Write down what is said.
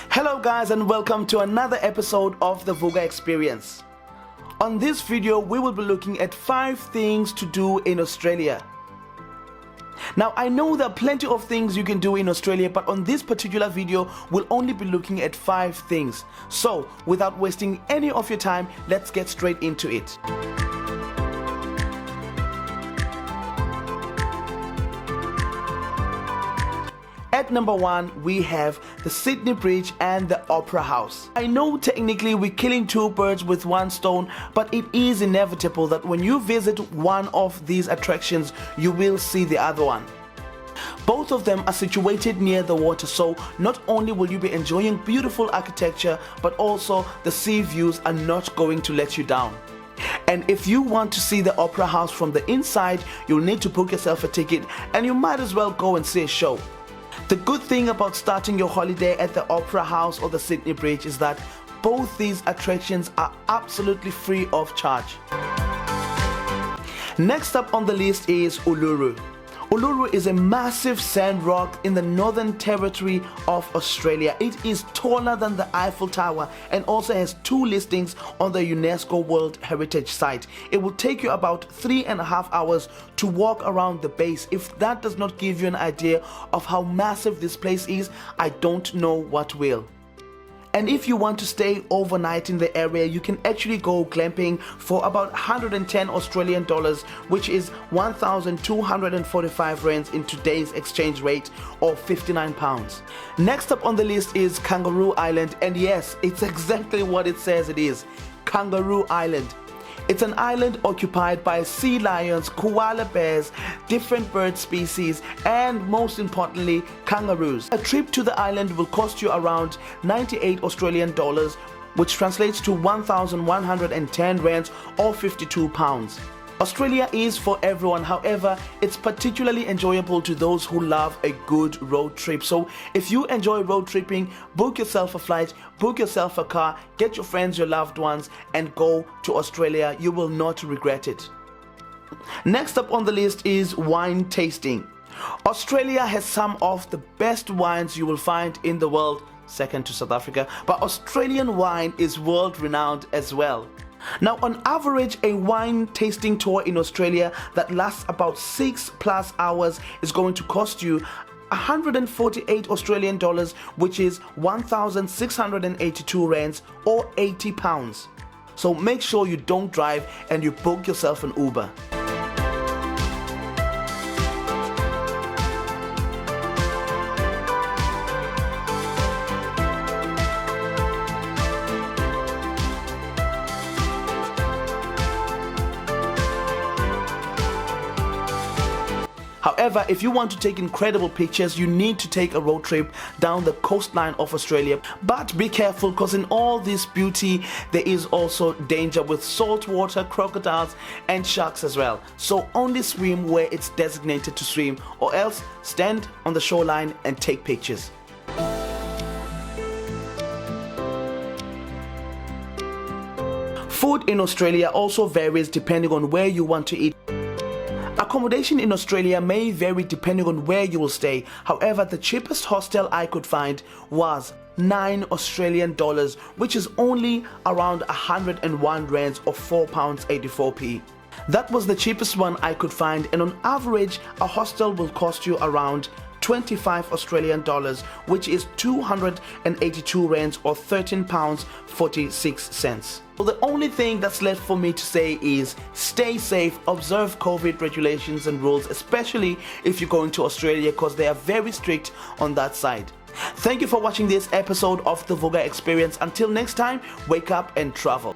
Hello guys, and welcome to another episode of the Vuga Experience. On this video we will be looking at 5 things to do in Australia. Now I know there are plenty of things you can do in Australia, but on this particular video we'll only be looking at 5 things. So without wasting any of your time, let's get straight into it. At number 1, we have the Sydney Bridge and the Opera House. I know technically we're killing 2 birds with 1 stone, but it is inevitable that when you visit one of these attractions, you will see the other one. Both of them are situated near the water, so not only will you be enjoying beautiful architecture, but also the sea views are not going to let you down. And if you want to see the Opera House from the inside, you'll need to book yourself a ticket, and you might as well go and see a show. The good thing about starting your holiday at the Opera House or the Sydney Bridge is that both these attractions are absolutely free of charge. Next up on the list is Uluru. Uluru is a massive sand rock in the Northern Territory of Australia. It is taller than the Eiffel Tower and also has 2 listings on the UNESCO World Heritage Site. It will take you about 3.5 hours to walk around the base. If that does not give you an idea of how massive this place is, I don't know what will. And if you want to stay overnight in the area, you can actually go glamping for about 110 Australian dollars, which is 1,245 rands in today's exchange rate, or 59 pounds. Next up on the list is Kangaroo Island, and yes, it's exactly what it says it is, Kangaroo Island. It's an island occupied by sea lions, koala bears, different bird species, and most importantly, kangaroos. A trip to the island will cost you around 98 Australian dollars, which translates to 1,110 rands or 52 pounds. Australia is for everyone, however, it's particularly enjoyable to those who love a good road trip. So if you enjoy road tripping, book yourself a flight, book yourself a car, get your friends, your loved ones, and go to Australia. You will not regret it. Next up on the list is wine tasting. Australia has some of the best wines you will find in the world, second to South Africa, but Australian wine is world renowned as well. Now on average, a wine tasting tour in Australia that lasts about 6+ hours is going to cost you 148 Australian dollars, which is 1,682 rands or 80 pounds. So make sure you don't drive and you book yourself an Uber. However, if you want to take incredible pictures, you need to take a road trip down the coastline of Australia. But be careful, because in all this beauty, there is also danger with saltwater, crocodiles, and sharks as well. So only swim where it's designated to swim, or else stand on the shoreline and take pictures. Food in Australia also varies depending on where you want to eat. Accommodation in Australia may vary depending on where you will stay. However, the cheapest hostel I could find was 9 Australian dollars, which is only around 101 rands or 4 pounds 84p. That was the cheapest one I could find, and on average a hostel will cost you around 25 Australian dollars, which is 282 rands or 13 pounds 46 cents. So the only thing that's left for me to say is stay safe, observe COVID regulations and rules, especially if you're going to Australia, because they are very strict on that side. Thank you for watching this episode of the Vuga Experience. Until next time, wake up and travel.